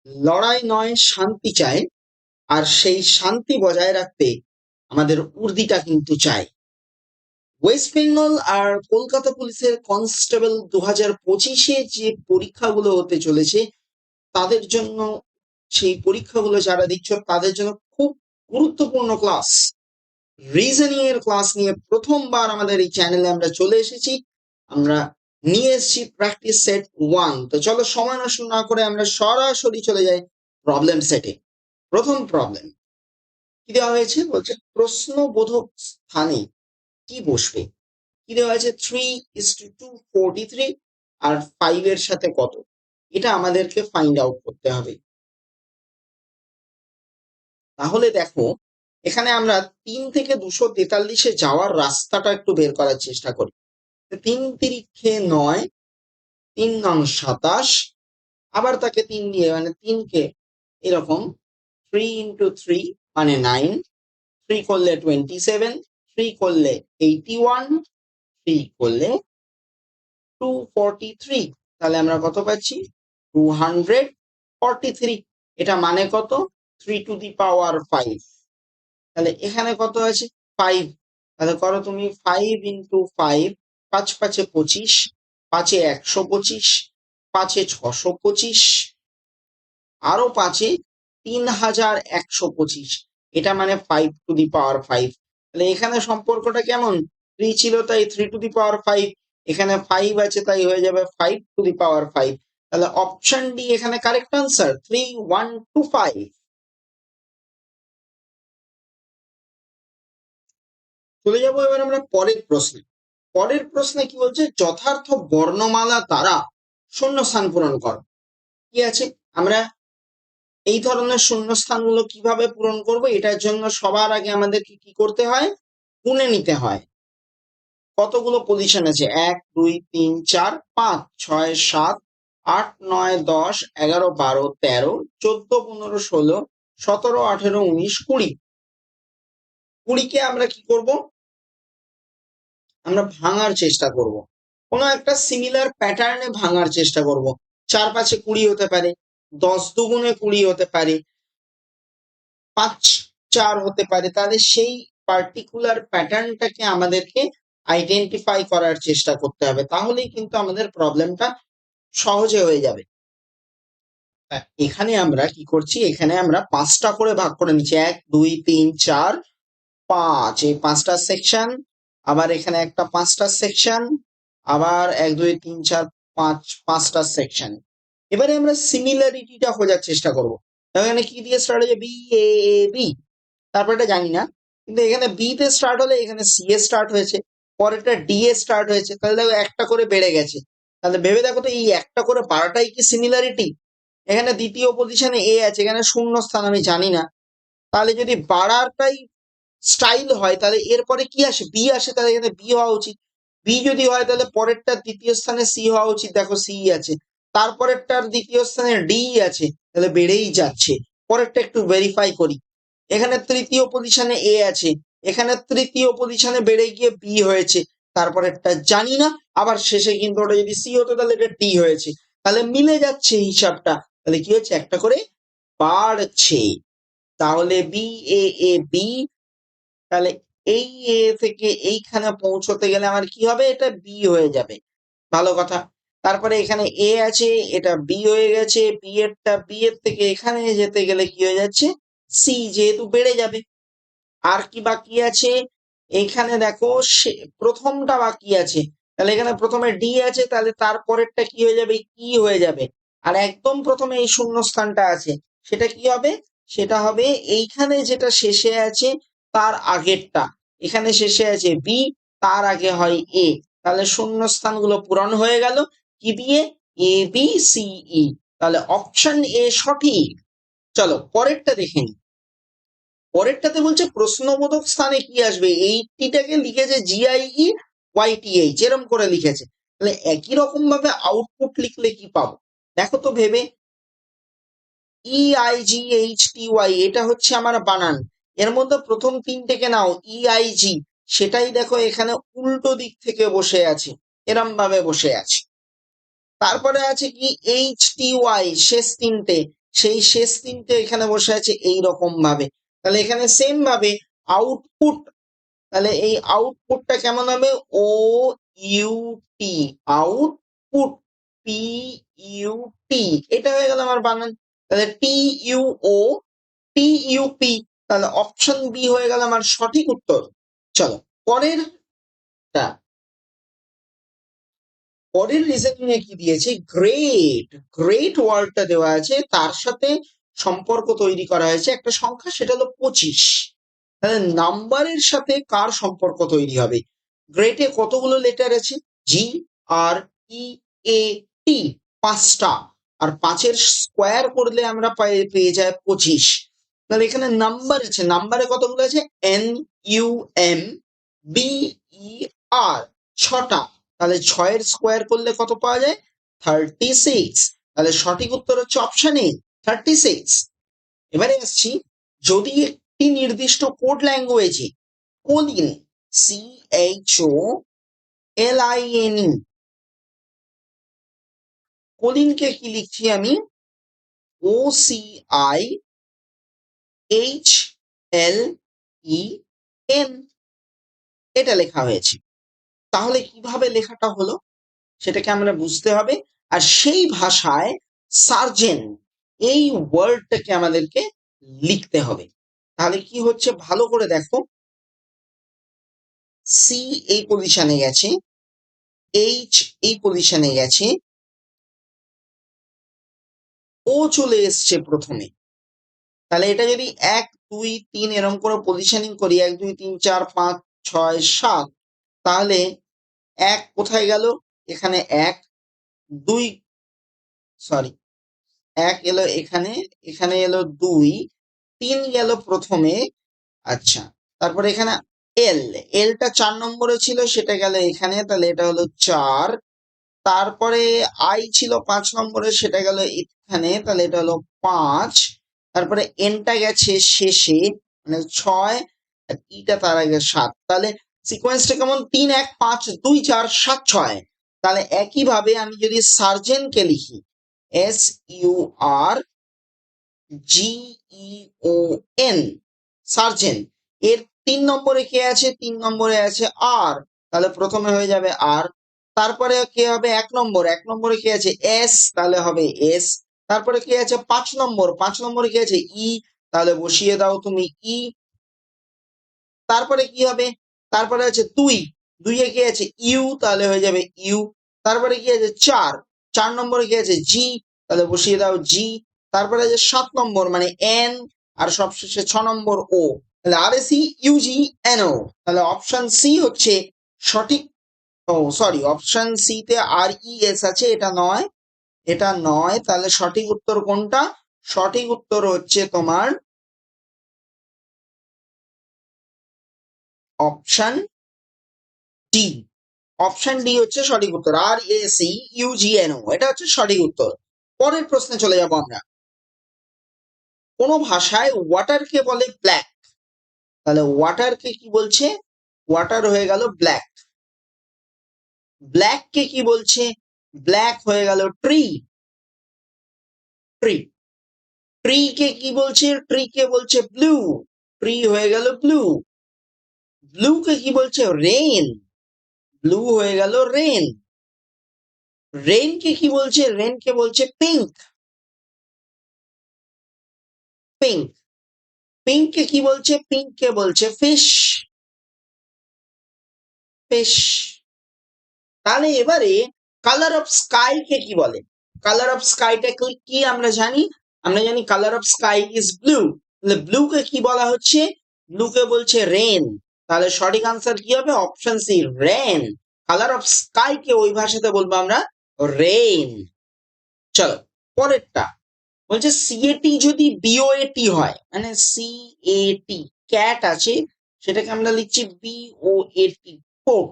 লড়াই নয় শান্তি চায়, আর সেই শান্তি বজায় রাখতে আমাদের উর্দিটা কিন্তু চাই। ওয়েস্ট বেঙ্গল আর কলকাতা পুলিশের কনস্টেবল 2025-এ যে পরীক্ষাগুলো হতে চলেছে, তাদের জন্য সেই পরীক্ষাগুলো যারা দিচ্ছ তাদের জন্য খুব গুরুত্বপূর্ণ ক্লাস। রিজনিং এর ক্লাস নিয়ে প্রথমবার আমাদের এই চ্যানেলে আমরা চলে এসেছি। আমরা নিয়ে এসেছি প্র্যাকটিস সেট 1। তো চলো সময় নষ্ট না করে আমরা সরাসরি চলে যাই প্রবলেম সেটে। প্রথম প্রবলেম কি দেওয়া হয়েছে, বলছে প্রশ্নবোধক স্থানে কি বসবে। কি দেওয়া আছে, 3:243 আর 5 এর সাথে কত, এটা আমাদেরকে ফাইন্ড আউট করতে হবে। তাহলে দেখো, এখানে আমরা 3 থেকে 243-এ যাওয়ার রাস্তাটা একটু বের করার চেষ্টা করি। 3 তিরিক্ষে 9, 3 নং 27, আবার তাকে 3 দিয়ে মানে 3কে এরকম 3 ইন্টু 3 মানে 9, 3 করলে 27, 3 করলে 81, 3 করলে 243। তাহলে আমরা কত পাচ্ছি, 243। এটা মানে কত, 3 টু দি পাওয়ার 5। তাহলে এখানে কত আছে, 5। তাহলে করো তুমি 5 ইন্টু 5, 5 5 25, 5 125, 5 625, আরো 5 3125। এটা মানে 5 টু দি পাওয়ার 5। তাহলে এখানে সম্পর্কটা কেমন, 3 ছিল তাই 3 টু দি পাওয়ার 5, এখানে 5 আছে তাই হয়ে যাবে 5 টু দি পাওয়ার 5। তাহলে অপশন ডি এখানে কারেক্ট আনসার, 3125। চলে যাবো এবার আমরা পরের প্রশ্নে। পরের প্রশ্নে কি বলছে, যথার্থ বর্ণমালা দ্বারা শূন্যস্থান পূরণ কর। কি আছে, আমরা এই ধরনের শূন্যস্থানগুলো কিভাবে পূরণ করব, এটার জন্য সবার আগে আমাদেরকে কি করতে হয়, গুণে নিতে হয়। কতগুলো পজিশন আছে, 1 2 3 4 5 6 7 8 9 10 11 12 13 14 15 16 17 18 19 20। 20কে আমরা কি করব, আমরা ভাঙার চেষ্টা করব, কোনো একটা সিমিলার প্যাটার্নে ভাঙার চেষ্টা করব। 4 5 20 হতে পারে, 10 দুগুণে 20 হতে পারে, 5 4 হতে পারে। তাহলে সেই পার্টিকুলার প্যাটার্নটাকে আমাদেরকে আইডেন্টিফাই করার চেষ্টা করতে হবে, তাহলেই কিন্তু আমাদের প্রবলেমটা সহজে হয়ে যাবে। এখানে আমরা কি করছি, এখানে আমরা 5টা করে ভাগ করে নিচ্ছি, 1 2 3 4 5, এই 5টা সেকশন, আবার এখানে একটা 5টা সেকশন, আবার 1 2 3 4 5 5টা সেকশন। এবারে আমরা সিমিলারিটিটা খোঁজার চেষ্টা করব। এখানে কি দিয়ে স্টার্ট হয়েছে, বি এ বি, তারপরটা জানি না, কিন্তু এখানে বি তে স্টার্ট হলে এখানে সি এ স্টার্ট হয়েছে, পরেরটা ডি এ স্টার্ট হয়েছে, তাহলে দেখো একটা করে বেড়ে গেছে। তাহলে ভেবে দেখো তো, এই একটা করে বাড়াটাই কি সিমিলারিটি। এখানে দ্বিতীয় পজিশনে এ আছে, এখানে শূন্য স্থান আমি জানি না। তাহলে যদি বাড়ারটাই স্টাইল হয়, তাহলে এরপরে কি আসে, বি আসে, তাহলে এখানে বি হওয়া উচিত। বি যদি হয় তাহলে পরেরটার দ্বিতীয় স্থানে সি হওয়া উচিত, দেখো সি আছে। তারপরেরটার দ্বিতীয় স্থানে ডি আছে, তাহলে বেড়েই যাচ্ছে। পরেরটা একটু ভেরিফাই করি, এখানে তৃতীয় পজিশনে এ আছে, এখানে তৃতীয় পজিশনে বেড়ে গিয়ে বি হয়েছে, তারপরেরটা জানি না, আবার শেষে কিন্তু ওটা যদি সি হতো তাহলে এটা ডি হয়েছে। তাহলে মিলে যাচ্ছে হিসাবটা, তাহলে কি হচ্ছে, একটা করে বাড়ছে। তাহলে বি এ এ বি, তাহলে এই এ থেকে এইখানে পৌঁছতে গেলে আমার কি হবে, এটা বি হয়ে যাবে, ভালো কথা। তারপরে এখানে এ আছে, এটা বি হয়ে গেছে, বি এরটা বি এর থেকে এখানে যেতে গেলে কি হয়ে যাচ্ছে, সি, যেহেতু বেড়ে যাবে। আর কি বাকি আছে, এখানে দেখো প্রথমটা বাকি আছে, তাহলে এখানে প্রথমে ডি আছে, তাহলে তারপরেরটা কি হয়ে যাবে, ই হয়ে যাবে। আর একদম প্রথমে এই শূন্যস্থানটা আছে, সেটা কি হবে, সেটা হবে এইখানে যেটা শেষে আছে তার আগেরটা, এখানে শেষে আছে বি, তার আগে হয় এ। তাহলে শূন্যস্থানগুলো পূরণ হয়ে গেল কি দিয়ে, এ বি সি ই। তাহলে অপশন এ সঠিক। চলো পরেরটা দেখে নিই। পরেরটাতে বলছে প্রশ্নবোধক স্থানে কি আসবে, এইটিটাকে লিখেছে জিআইই ওয়াইটিএইচ, এরম করে লিখেছে। তাহলে একই রকম ভাবে আউটপুট লিখলে কি পাবো, দেখো তো ভেবে। EIGHTY, এটা হচ্ছে আমার বানান। এর মধ্যে প্রথম তিনটেকে নাও, EIG, সেটাই দেখো এখানে উল্টো দিক থেকে বসে আছে, এরম ভাবে বসে আছে। তারপরে আছে কি HTY, শেষ তিনটে, সেই শেষ তিনটে এখানে বসে আছে এই রকম ভাবে। তাহলে এখানে সেম ভাবে আউটপুট, তাহলে এই আউটপুটটা কেমন হবে? O U T, output, P U T, এটা হয়ে গেল আমার বানান। তাহলে T U O T U P, তাহলে অপশন বি হয়ে গেল আমার সঠিক উত্তর। চলো পরেরটা, পরের রিজনিং এ কি দিয়েছে? গ্রেট, গ্রেট ওয়ার্ডটা দেওয়া আছে, তার সাথে সম্পর্ক তৈরি করা হয়েছে একটা সংখ্যা, সেটা হলো 25। তাহলে নাম্বারের সাথে কার সম্পর্ক তৈরি হবে? গ্রেটে কতগুলো লেটার আছে? জি আর ই এ টি, 5টা, আর 5-এর স্কোয়ার করলে আমরা পেয়ে যাই 25। তাহলে এখানে নাম্বার আছে, নাম্বারে কতগুলো আছে? N U M B E R, 6টা। তাহলে 6-এর স্কোয়ার করলে কত পাওয়া যায়? 36। তাহলে সঠিক উত্তর হচ্ছে অপশন এ, 36। এবারে আসছি, যদি একটি নির্দিষ্ট কোড ল্যাঙ্গুয়েজে choline, C H O L I N E, কোলিনকে কি লিখছি আমি? O C I H L E N, এটা লেখা হয়েছে। তাহলে কিভাবে লেখাটা হলো সেটাকে আমরা বুঝতে হবে, আর সেই ভাষায় সার্জেন্ট এই ওয়ার্ডটাকে আমাদেরকে লিখতে হবে। তাহলে কি হচ্ছে ভালো করে দেখো, সি এই পজিশনে গেছে, এইচ এই পজিশনে গেছে, ও চলে এসছে প্রথমে। তাহলে এটা যদি 1 2 3 এরকম করে পজিশনিং করি, 1 2 3 4 5 6 7, তাহলে 1 কোথায় গেল? এখানে 1, 2 সরি 1 এলো এখানে, এখানে এলো 2, 3 গেল প্রথমে, আচ্ছা, তারপরে এখানে এল, এলটা 4 নম্বরে ছিল, সেটা গেল এখানে, তাহলে এটা হলো 4। তারপরে আই ছিল 5 নম্বরে, সেটা গেল এখানে, তাহলে এটা হলো 5। তারপরে এনটা গেছে শেষে, মানে 6, আর ইটা তার আগে 7। তাহলে সিকোয়েন্সটা কেমন? 3 1 5 2 4 7 6। তাহলে একইভাবে আমি যদি সার্জেনকে লিখি, S U R G E O N, surgeon, এর 3 নম্বরে কে আছে? 3 নম্বরে আছে আর, তাহলে প্রথমে হয়ে যাবে আর। তারপরে কে হবে? 1 নম্বর, 1 নম্বরে কে আছে? এস, তাহলে হবে এস। তারপরে কে আছে? 5 নম্বর, 5 নম্বরে কে আছে? ই, তাহলে বসিয়ে দাও তুমি ই। তারপরে কি হবে? তারপরে আছে 2, 2 এ কি আছে? ইউ, তাহলে হয়ে যাবে ইউ। তারপরে কি আছে? 4, 4 নম্বরে কি আছে? জি, তাহলে বসিয়ে দাও জি। তারপরে আছে 7 নম্বর মানে এন, আর সবশেষে 6 নম্বর ও, তাহলে R S E U G N O. তাহলে অপশন সি হচ্ছে সঠিক। ও সরি, অপশন সি তে আর ই এস আছে, এটা নয়, এটা নয়। তাহলে সঠিক উত্তর কোনটা? সঠিক উত্তর হচ্ছে তোমার অপশন ডি। অপশন ডি হচ্ছে সঠিক উত্তর, R A C U G N O, এটা হচ্ছে সঠিক উত্তর। পরের প্রশ্নে চলে যাব আমরা। কোন ভাষায় ওয়াটারকে বলে ব্ল্যাক, তাহলে ওয়াটারকে কি বলছে? ওয়াটার হয়ে গেল ব্ল্যাক। ব্ল্যাক কে কি বলছে? ব্ল্যাক হয়ে গেল ট্রি, ট্রি। ট্রি কে কি বলছে? ট্রি কে বলছে ব্লু, ট্রি হয়ে গেল ব্লু। ব্লু কে কি বলছে? রেন, ব্লু হয়ে গেল রেন। রেন কে কি বলছে? রেন কে বলছে পিঙ্ক, পিঙ্ক। পিঙ্ক কে কি বলছে? পিঙ্ক কে বলছে ফিশ, ফিশ। তাহলে এবারে কালার অফ স্কাই কে কি বলে? কালার অফ স্কাইটা কি আমরা জানি? আমরা জানি colour of sky is blue. তাহলে ব্লু কে কি বলা হচ্ছে? ব্লু কে বলছে রেন। তাহলে সঠিক আনসার কি হবে? Option C, rain. Colour of sky কে ওই ভাষাতে বলবো আমরা রেন। চলো পরেরটা, বলছে সিএটি যদি বিওএটি হয়, মানে সিএটি, ক্যাট আছে, সেটাকে আমরা লিখছি বিওএটি, কোট।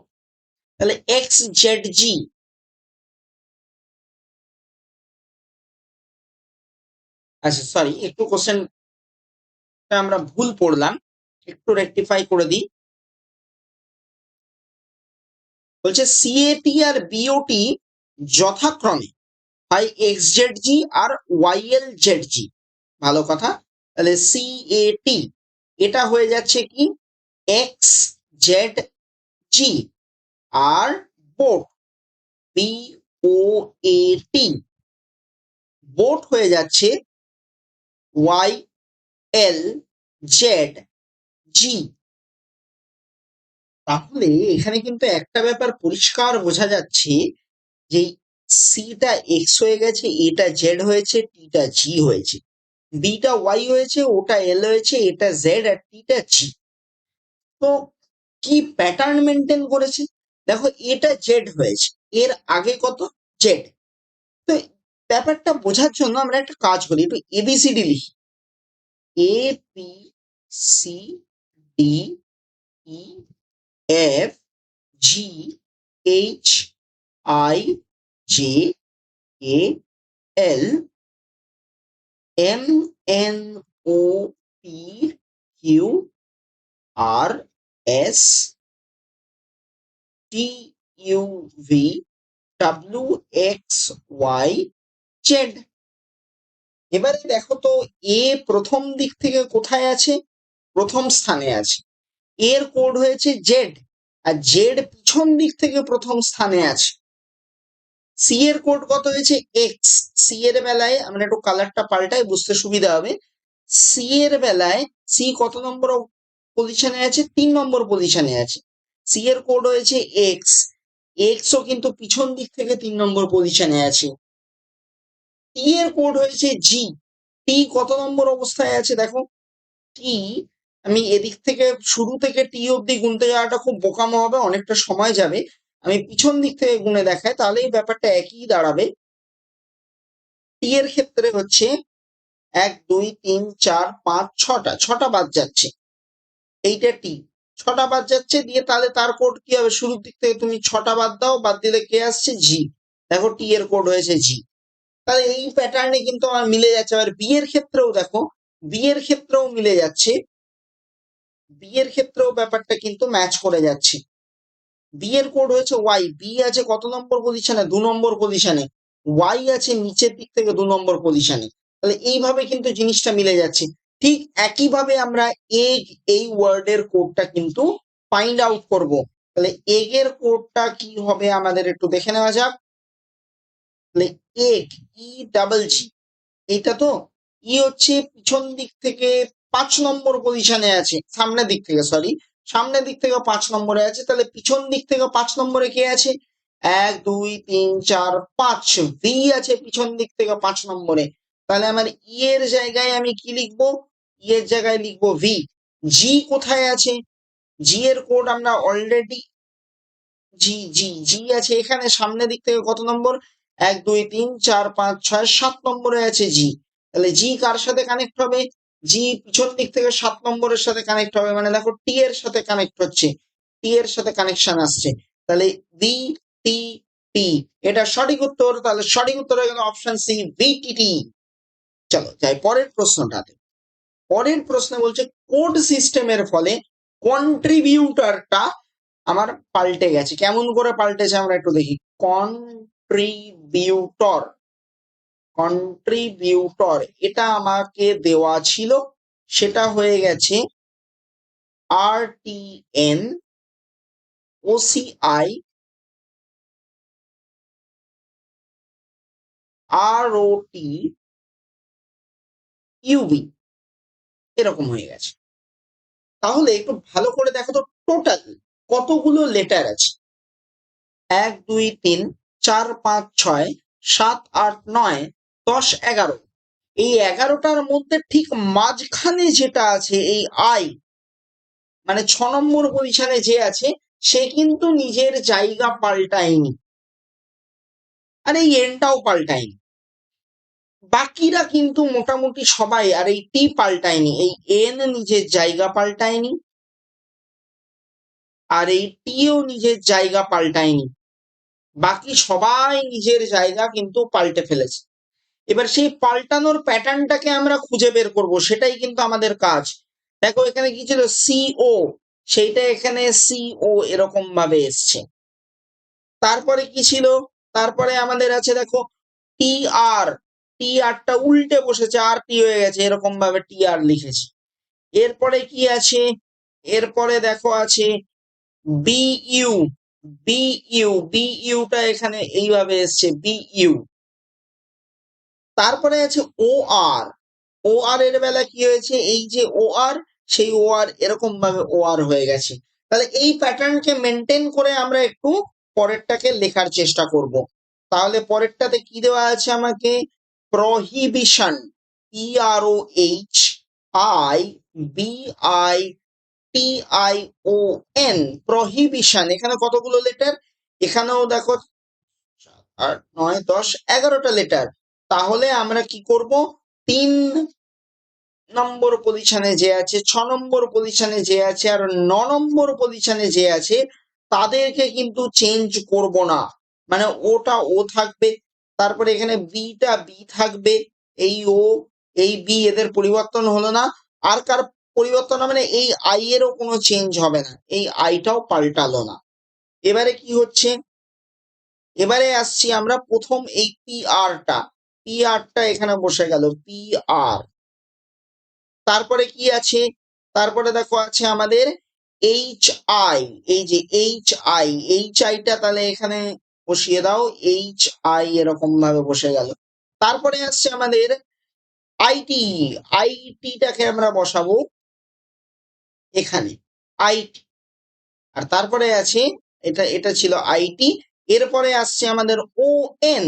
তাহলে এক্স জেড জি, আচ্ছা সরি, একটু কোশ্চেনটা আমরা ভুল পড়লাম, একটু রেকটিফাই করে দিই। বলছে সিএটি আর বিওটি যথাক্রমে হয় এক্স জেড জি আর ওয়াই এল জেড জি। ভালো কথা। তাহলে সি এ টি এটা হয়ে যাচ্ছে কি এক্স জেড জি। আর বোট বি ও এ টি বোট হয়ে যাচ্ছে ওয়াই এল জেড জি। তাহলে এখানে কিন্তু একটা ব্যাপার পরিষ্কার বোঝা যাচ্ছে যে সিটা এক্স হয়ে গেছে, এটা জেড হয়েছে, টিটা জি হয়েছে, বিটা ওয়াই হয়েছে, ওটা এল হয়েছে, এটা জেড আর টিটা জি। তো কি প্যাটার্ন মেনটেন করেছে দেখো, এটা জেড হয়েছে, এর আগে কত জেড। তো ব্যাপারটা বোঝার জন্য আমরা একটা কাজ করি, একটু এবিসিডি লিখি। A B C D E F G H I J K L M N O P Q R S T U V W X Y Z. এবারে দেখো তো এ প্রথম দিক থেকে কোথায় আছে, প্রথম স্থানে আছে, এর কোড হয়েছে জেড, আর জেড পিছন দিক থেকে প্রথম স্থানে আছে। সি এর কোড কত হয়েছে এক্স, সি এর বেলায় আমরা একটু কালারটা পাল্টাই বুঝতে সুবিধা হবে। সি এর বেলায় সি কত নম্বর পজিশনে আছে, 3 নম্বর পজিশনে আছে। সি এর কোড হয়েছে এক্স, এক্সও কিন্তু পিছন দিক থেকে 3 নম্বর পজিশনে আছে। টি এর কোড হয়েছে জি, টি কত নম্বর অবস্থায় আছে দেখো, টি আমি এদিক থেকে শুরু থেকে টি অব্দি গুনতে যাওয়াটা খুব বোকামো হবে, অনেকটা সময় যাবে। আমি পিছন দিক থেকে গুনে দেখাই, তাহলেই ব্যাপারটা একই দাঁড়াবে। টি এর ক্ষেত্রে হচ্ছে 1 2 3 4 5 6টা, 6টা বাদ যাচ্ছে, এইটা টি, 6টা বাদ যাচ্ছে, দিয়ে তাহলে তার কোড কি হবে, শুরুর দিক থেকে তুমি 6টা বাদ দাও, বাদ দিলে কে আসছে জি, দেখো টি এর কোড হয়েছে জি। তাহলে এই প্যাটার্নে কিন্তু আমার মিলে যাচ্ছে। আর বি এর ক্ষেত্রেও দেখো, বি এর ক্ষেত্রেও মিলে যাচ্ছে, বি এর ক্ষেত্রেও ব্যাপারটা কিন্তু ম্যাচ করে যাচ্ছে। বি এর কোড হয়েছে ওয়াই, বি আছে কত নম্বর পজিশনে, 2 নম্বর পজিশনে, ওয়াই আছে নিচের দিক থেকে 2 নম্বর পজিশনে। তাহলে এইভাবে কিন্তু জিনিসটা মিলে যাচ্ছে। ঠিক একইভাবে আমরা এগ, এই ওয়ার্ডের কোডটা কিন্তু ফাইন্ড আউট করব। তাহলে এগ এর কোডটা কি হবে আমাদের একটু দেখে নেওয়া যাক। তাহলে এগ ই ডাবল জি, এইটা তো ই হচ্ছে পিছন দিক থেকে 5 নম্বর পজিশনে আছে, সামনের দিক থেকে সরি, সামনের দিক থেকে 5 নম্বরে আছে। তাহলে পিছন দিক থেকে 5 নম্বরে কে আছে, 1 2 3 4 5, ভি আছে পিছন দিক থেকে 5 নম্বরে। তাহলে আমার ই এর জায়গায় আমি কি লিখবো, ই এর জায়গায় লিখবো ভি। জি কোথায় আছে, জি এর কোড আমরা অলরেডি, জি জি জি আছে এখানে সামনের দিক থেকে কত নম্বর, 1 2 3 4 5 6 7 নম্বরে আছে জি। তাহলে জি কার সাথে কানেক্ট হবে, জি পিছন দিক থেকে 7 নম্বরের সাথে কানেক্ট হবে, মানে দেখো টি এর সাথে কানেক্ট হচ্ছে, টি এর সাথে কানেকশন আসছে। তাহলে বি টি টি এটা সঠিক উত্তর। তাহলে সঠিক উত্তর হয়ে গেল অপশন সি বিটিটি। চলো যাই পরের প্রশ্নটাতে। পরের প্রশ্নে বলছে কোড সিস্টেমের ফলে কন্ট্রিবিউটরটা আমার পাল্টে গেছে, কেমন করে পাল্টেছে আমরা একটু দেখি। কন্ট্রিবিউটর, কন্ট্রিবিউটর এটা আমাকে দেওয়া ছিল, সেটা হয়ে গেছে আর টি এন ওসিআই আর ও টি ইউবি, এরকম হয়ে গেছে। তাহলে একটু ভালো করে দেখো তো টোটাল কতগুলো লেটার আছে, 1 2 3 4 5 6 7 8 9 10 11। এই 11টার মধ্যে ঠিক মাঝখানে যেটা আছে এই আই, মানে 6 নম্বর পজিশনে যে আছে, সে কিন্তু নিজের জায়গা পাল্টায়নি, আর এই এনটাও পাল্টায়নি। বাকিরা কিন্তু মোটামুটি সবাই, আর এই টি পাল্টায়নি, এই এন নিজের জায়গা পাল্টায়নি, আর এই টিও নিজের জায়গা পাল্টায়নি। বাকি সবাই নিজের জায়গা কিন্তু পাল্টে ফেলেছে। এবার সেই পাল্টানোর প্যাটার্নটাকে আমরা খুঁজে বের করব, সেটাই কিন্তু আমাদের কাজ। দেখো এখানে কি ছিল সিও, সেইটা এখানে সিও এরকম ভাবে এসছে। তারপরে কি ছিল, তারপরে আমাদের আছে দেখো টি আরটা উল্টে বসেছে, আর টি হয়ে গেছে, এরকম ভাবে টি আর লিখেছি। এরপরে কি আছে, এরপরে দেখো আছে বিইউ, বিইউটা এখানে এইভাবে এসছে বিইউ। তারপরে আছে ও আর এর বেলা কি হয়েছে, এই যে ও আর, সেই ও আর এরকম ভাবে ও আর হয়ে গেছে। তাহলে এই প্যাটার্নকে মেনটেন করে আমরা একটু পরেরটাকে লেখার চেষ্টা করব। তাহলে পরেরটাতে কি দেওয়া আছে আমাকে, প্রহিবিশন, PROHIBITION, প্রহিবিশন। এখানে কতগুলো লেটার, এখানেও দেখো 8 9 10 11টা লেটার। তাহলে আমরা কি করব, 3 নম্বর পজিশনে যে আছে, 6 নম্বর পজিশনে যে আছে, আর 9 নম্বর পজিশনে যে আছে, তাদেরকে কিন্তু চেঞ্জ করব না, মানে ওটা ও থাকবে। তারপরে এখানে বিটা বি থাকবে, এই ও এই বি এদের পরিবর্তন হলো না। আর কার পরিবর্তন হবে না, এই আই এরও কোনো চেঞ্জ হবে না, এই আইটাও পাল্টালো না। এবারে কি হচ্ছে, এবারে আসছি আমরা প্রথম এই পিআরটা এখানে বসে গেল, পিআর। তারপরে কি আছে, তারপরে দেখো আছে আমাদের এইচ আই, এই যে এইচ আইটা তাহলে এখানে বসিয়ে দাও, এইচ আই এরকম ভাবে বসে গেল। তারপরে আসছে আমাদের আইটিটাকে আমরা বসাবো এখানে, আইটি। আর তারপরে আছে এটা ছিল আইটি। এরপরে আসছে আমাদের ও এন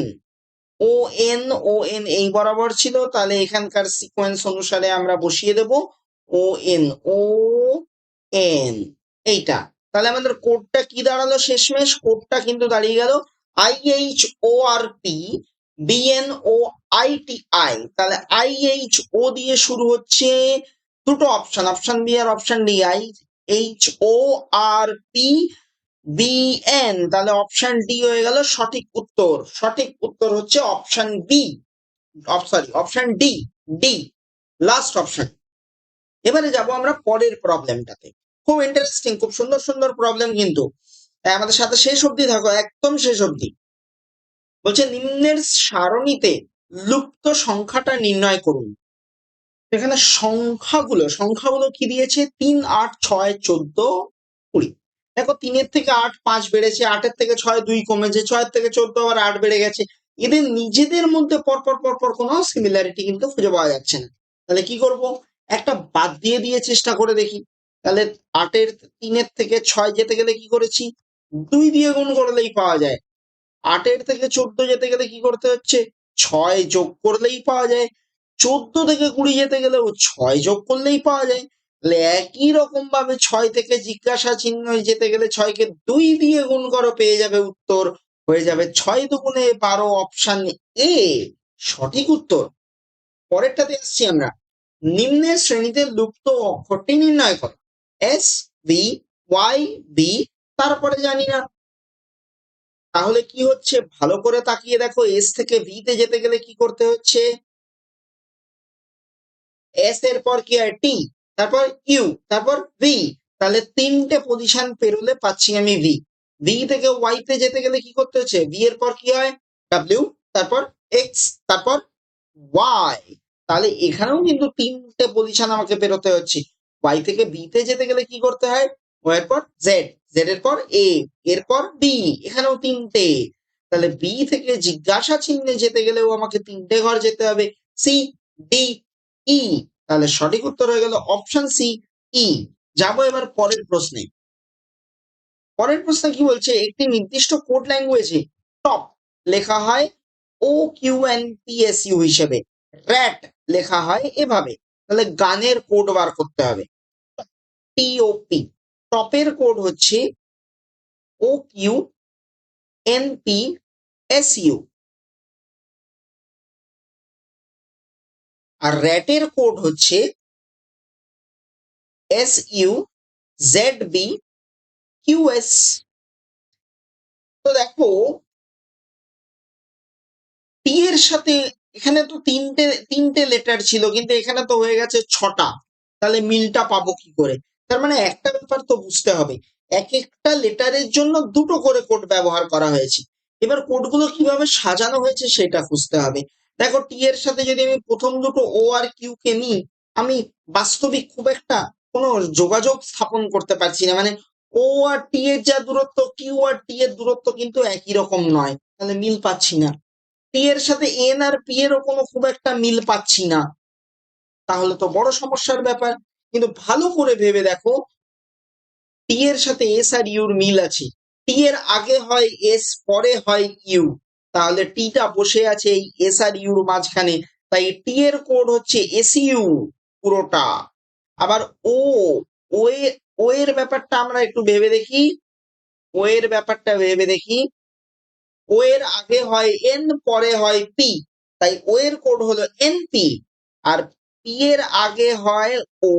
এই বরাবর ছিল, তাহলে এখানকার সিকোয়েন্স অনুসারে আমরা বসিয়ে দেব ও এন এইটা। তাহলে আমাদের কোডটা কি দাঁড়ালো, শেষমেশ কোডটা কিন্তু দাঁড়িয়ে গেল IHORP BNOITI। তাহলে IHO দিয়ে শুরু হচ্ছে, দুটো অপশন, অপশন বি আর অপশন ডি, IHORP BN, তাহলে অপশন ডি হয়ে গেল সঠিক উত্তর। সঠিক উত্তর হচ্ছে option B, sorry option D last option. এবারে যাব আমরা পরের প্রবলেমটাতে। খুব ইন্টারেস্টিং, খুব সুন্দর সুন্দর প্রবলেম, কিন্তু আমাদের সাথে শেষ অবধি থাকো, একদম শেষ অবধি। বলছে নিম্নের সারণীতে লুপ্ত সংখ্যাটা নির্ণয় করুন। এখানে সংখ্যাগুলো কি দিয়েছে, 3 8 6 14 20। দেখো 3-এর থেকে 8 5 বেড়েছে, 8-এর থেকে 6 2 কমেছে, 6-এর থেকে 14 আবার 8 বেড়ে গেছে। এদের নিজেদের মধ্যে পরপর কোনো সিমিলারিটি কিন্তু খুঁজে পাওয়া যাচ্ছে না। তাহলে কি করব, একটা বাদ দিয়ে চেষ্টা করে দেখি। তাহলে 3-এর থেকে 6 যেতে গেলে কি করেছি, 2 দিয়ে গুণ করলেই পাওয়া যায়। 8-এর থেকে 14 যেতে গেলে কি করতে হচ্ছে, 6 যোগ করলেই পাওয়া যায়। 14 থেকে 20 যেতে গেলেও 6 যোগ করলেই পাওয়া যায়। তাহলে একই রকম ভাবে 6 থেকে জিজ্ঞাসা চিহ্ন যেতে গেলে 6-কে 2 দিয়ে গুণ করো, পেয়ে যাবে উত্তর, হয়ে যাবে 6 দুগুণে 12, অপশন এ সঠিক উত্তর। পরেরটাতে আসছি আমরা, নিম্নের শ্রেণীতে লুপ্ত অক্ষরটি নির্ণয় করো। SBYB, তারপরে জানি না। তাহলে কি হচ্ছে, ভালো করে তাকিয়ে দেখো, এস থেকে ভি তে যেতে গেলে কি করতে হচ্ছে, এস এর পর কি হয় টি, তারপর ইউ, তারপর ভি। তাহলে 3টে পজিশন পেরোলে পাচ্ছি আমি ভি। ভি থেকে ওয়াই তে যেতে গেলে কি করতে হচ্ছে, ভি এর পর কি হয় ডাব্লিউ, তারপর এক্স, তারপর ওয়াই। তাহলে এখানেও কিন্তু 3টে পজিশন আমাকে পেরোতে হচ্ছে। ওয়াই থেকে বি তে যেতে গেলে কি করতে হয়, ওয়াই এর পর জেড, জেড এর পর এ, এরপর বি, এখানেও 3টে। তাহলে বি থেকে জিজ্ঞাসা চিহ্নে যেতে গেলেও আমাকে 3টে ঘর যেতে হবে, সি ডি ই। তাহলে সঠিক উত্তর হয়ে গেল অপশন সি ই। যাবো এবার পরের প্রশ্নে। পরের প্রশ্নে কি বলছে, একটি নির্দিষ্ট কোড ল্যাঙ্গুয়েজে টপ লেখা হয় OQNPSU হিসেবে, র্যাট লেখা হয় এভাবে। তাহলে গানের কোড বার করতে হবে, TOP। টপের কোড হচ্ছে OQNPSU, আর র্যাটের কোড হচ্ছে SUZBQS। তো দেখো টি এর সাথে এখানে তো তিনটে লেটার ছিল, কিন্তু এখানে তো হয়ে গেছে 6টা। তাহলে মিলটা পাবো কি করে, তার মানে একটা ব্যাপার তো বুঝতে হবে, এক একটা লেটারের জন্য দুটো করে কোড ব্যবহার করা হয়েছে। এবার কোডগুলো কিভাবে সাজানো হয়েছে সেটা খুঁজতে হবে। দেখো টি এর সাথে যদি আমি প্রথম দুটো ও আর কিউ কে নিই, আমি বাস্তবিক খুব একটা কোনো যোগাযোগ স্থাপন করতে পারছি না। মানে ও আর টি এর যা দূরত্ব, কিউ আর টি এর দূরত্ব কিন্তু একই রকম নয়, তাহলে মিল পাচ্ছি না। টি এর সাথে এন আর পি এরও কোনো খুব একটা মিল পাচ্ছি না, তাহলে তো বড় সমস্যার ব্যাপার। কিন্তু ভালো করে ভেবে দেখো, টি এর সাথে এস আর ইউর মিল আছে। টি এর আগে হয় এস, পরে হয় ইউ, তাহলে টিটা বসে আছে এই এস আর ইউর মাঝখানে, তাই টি এর কোড হচ্ছে এসইউ পুরোটা। আবার ও ও ও এর ব্যাপারটা আমরা একটু ভেবে দেখি। ও এর ব্যাপারটা ভেবে দেখি, ও এর আগে হয় এন, পরে হয় পি, তাই ও এর কোড হলো এনপি। আর পি এর আগে হয় ও,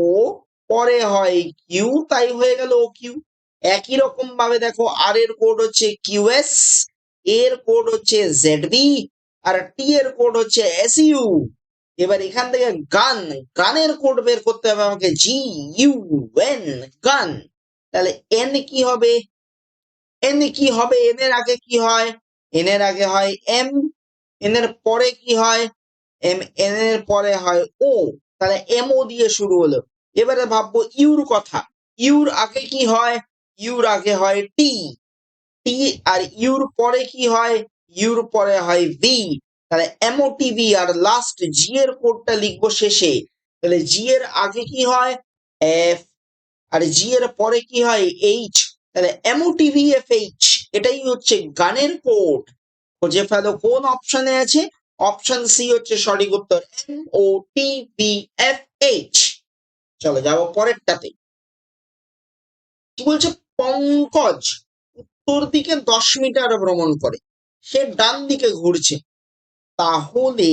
পরে হয় কিউ, তাই হয়ে গেল ও কিউ। একই রকম ভাবে দেখো আর এর কোড হচ্ছে কিউএস, এর কোড হচ্ছে জেডবি, আর টি এর কোড হচ্ছে এসইউ। এবার এখান থেকে গানের কোড বের করতে হবে আমাকে, জি ইউ এন, গান। তাহলে এন কি হবে, এন কি হবে, এন এর আগে কি হয়, এন এর আগে হয় এম, এন এর পরে কি হয় এম, এন এর পরে হয় ও, তাহলে এমও দিয়ে শুরু হলো। এবারে ভাববো ইউর কথা, ইউর আগে কি হয়, ইউর আগে হয় টি, টি আর ইউর পরে কি হয়, ইউর পরে হয় ভি, তাহলে এমওটিভি। আর লাস্ট জি এর কোডটা লিখবো শেষে, তাহলে জি এর আগে কি হয় এফ, আর জি এর পরে কি হয় এইচ, তাহলে এমওটিভিএফএইচ। এটাই হচ্ছে গানের কোড। খুঁজে ফেলো কোন অপশনে আছে, অপশন সি হচ্ছে সঠিক উত্তর, এমওটিভিএফএইচ। চলো যাবো পরেরটাতে। কি বলছে, পঙ্কজ উত্তর দিকে 10 মিটার ভ্রমণ করে, সে ডান দিকে ঘুরছে। তাহলে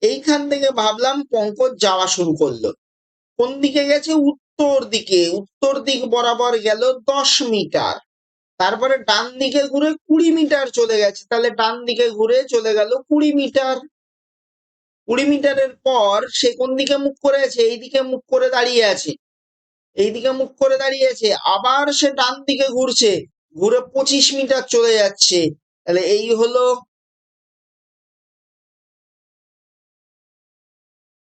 এইখান থেকে ভাবলাম পঙ্কজ যাওয়া শুরু করলো, কোন দিকে গেছে, উত্তর দিকে, উত্তর দিক বরাবর গেল 10 মিটার, তারপরে ডান দিকে ঘুরে 20 মিটার চলে গেছে, তাহলে ডান দিকে ঘুরে চলে গেল 20 মিটার। 20 মিটারের পর সে কোন দিকে মুখ করে আছে, এইদিকে মুখ করে দাঁড়িয়ে আছে, এইদিকে মুখ করে দাঁড়িয়ে আছে, আবার সে ডান দিকে ঘুরছে, ঘুরে 25 মিটার চলে যাচ্ছে, তাহলে এই হলো।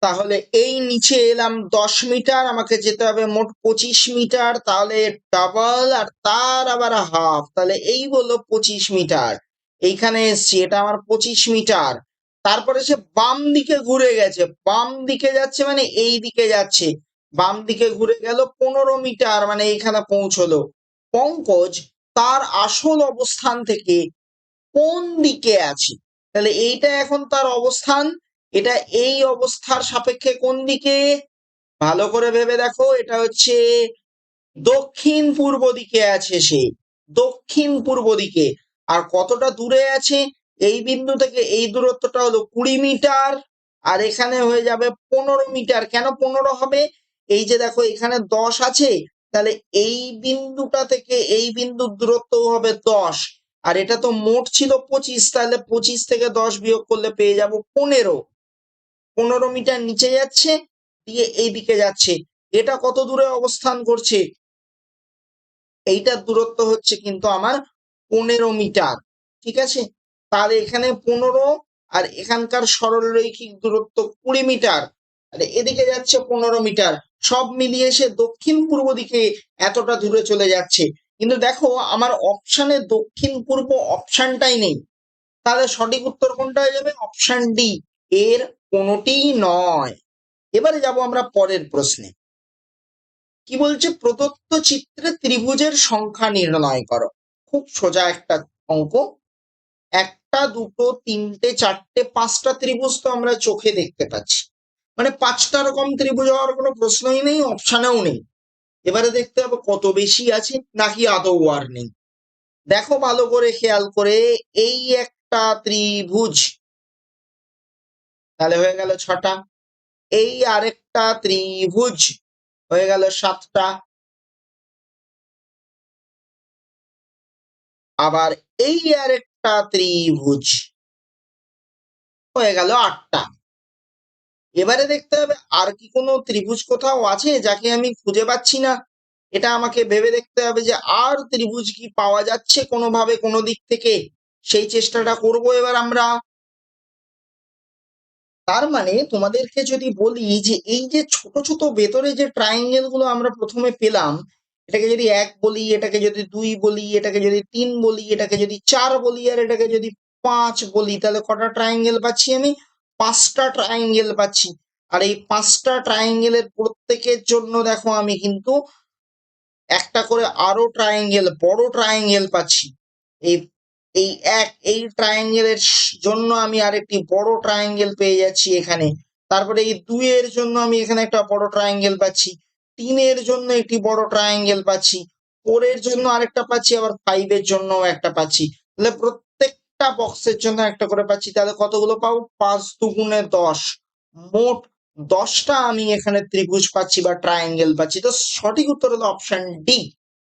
তাহলে এই নিচে এলাম 10 মিটার, আমাকে যেতে হবে মোট 25 মিটার, তাহলে ডাবল আর তার আবার হাফ, তাহলে এই হলো 25 মিটার। এইখানে এসছি, এটা আমার 25 মিটার। তারপরে সে বাম দিকে ঘুরে গেছে, বাম দিকে যাচ্ছে মানে এই দিকে যাচ্ছে, বাম দিকে ঘুরে গেল 15 মিটার, মানে এইখানে পৌঁছলো। পঙ্কজ তার আসল অবস্থান থেকে কোন দিকে আছে, তাহলে এইটা এখন তার অবস্থান, এটা এই অবস্থার সাপেক্ষে কোন দিকে, ভালো করে ভেবে দেখো, এটা হচ্ছে দক্ষিণ পূর্ব দিকে আছে সে, দক্ষিণ পূর্ব দিকে। আর কতটা দূরে আছে, এই বিন্দু থেকে এই দূরত্বটা হলো 20 মিটার, আর এখানে হয়ে যাবে 15 মিটার। কেন 15 হবে, এই যে দেখো এখানে 10 আছে, তাহলে এই বিন্দুটা থেকে এই বিন্দুর দূরত্ব হবে 10, আর এটা তো মোট ছিল 25, তাহলে 25 থেকে 10 বিয়োগ করলে পেয়ে যাব 15। 15 মিটার নিচে যাচ্ছে, দিয়ে এইদিকে যাচ্ছে। এটা কত দূরে অবস্থান করছে, এইটার দূরত্ব হচ্ছে কিন্তু আমার 15 মিটার, ঠিক আছে। তাহলে এখানে 15, আর এখানকার সরলরৈখিক দূরত্ব 20 মিটার, তাহলে এদিকে যাচ্ছে 15 মিটার, সব মিলিয়ে সে দক্ষিণ পূর্ব দিকে এতটা দূরে চলে যাচ্ছে। কিন্তু দেখো আমার অপশানে দক্ষিণ পূর্ব অপশানটাই নেই, তাহলে সঠিক উত্তর কোনটা হয়ে যাবে, অপশান ডি, এর কোনোটিই নয়। এবারে যাব আমরা পরের প্রশ্নে। কি বলছে, প্রদত্ত চিত্রে ত্রিভুজের সংখ্যা নির্ণয় করো। খুব সোজা একটা অঙ্ক। একটা, দুটো, তিনটে, চারটে, 5টা ত্রিভুজ তো আমরা চোখে দেখতে পাচ্ছি, মানে 5টা রকম ত্রিভুজ হওয়ার কোনো প্রশ্নই নেই, অপশানেও নেই। এবারে দেখতে হবে কত বেশি আছে নাকি আদৌ আর নেই। দেখো ভালো করে খেয়াল করে, এই একটা ত্রিভুজ, তাহলে হয়ে গেল 6টা, এই আরেকটা ত্রিভুজ হয়ে গেল 7টা, আবার এই আরেকটা ত্রিভুজ হয়ে গেল 8টা। এবারে দেখতে হবে আর কি কোনো ত্রিভুজ কোথাও আছে যাকে আমি খুঁজে পাচ্ছি না, এটা আমাকে ভেবে দেখতে হবে যে আর ত্রিভুজ কি পাওয়া যাচ্ছে কোনোভাবে কোনো দিক থেকে। সেই চেষ্টাটা করব এবার আমরা। তার মানে তোমাদেরকে যদি বলি যে এই যে ছোট ছোট ভেতরে যে ট্রায়াঙ্গেল গুলো আমরা প্রথমে পেলাম, এটাকে যদি 1 বলি, এটাকে যদি 2 বলি, এটাকে যদি 3 বলি, এটাকে যদি 4 বলি, আর এটাকে যদি 5 বলি, তাহলে কটা ট্রায়াঙ্গেল পাচ্ছি আমি? 5টা ট্রায়াঙ্গেল পাচ্ছি। আর এই 5টা ট্রায়াঙ্গেলের প্রত্যেকের জন্য দেখো আমি কিন্তু একটা করে আরো ট্রায়াঙ্গেল, বড় ট্রায়াঙ্গেল পাচ্ছি। এই এই এই ট্রায়াঙ্গেলের জন্য আমি আরেকটি বড় ট্রায়াঙ্গেল পেয়ে যাচ্ছি এখানে। তারপরে এই 2 এর জন্য আমি এখানে একটা বড় ট্রায়াঙ্গেল পাচ্ছি, 3 এর জন্য একটি বড় ট্রায়াঙ্গেল পাচ্ছি, 4 এর জন্য আরেকটা পাচ্ছি, আবার 5 এর জন্য একটা পাচ্ছি। তাহলে প্রত্যেকটা বক্সের জন্য একটা করে পাচ্ছি। তাহলে কতগুলো পাবো? 5 দুগুণে 10, মোট 10টা আমি এখানে ত্রিভুজ পাচ্ছি বা ট্রায়াঙ্গেল পাচ্ছি। তো সঠিক উত্তর হলো অপশন ডি।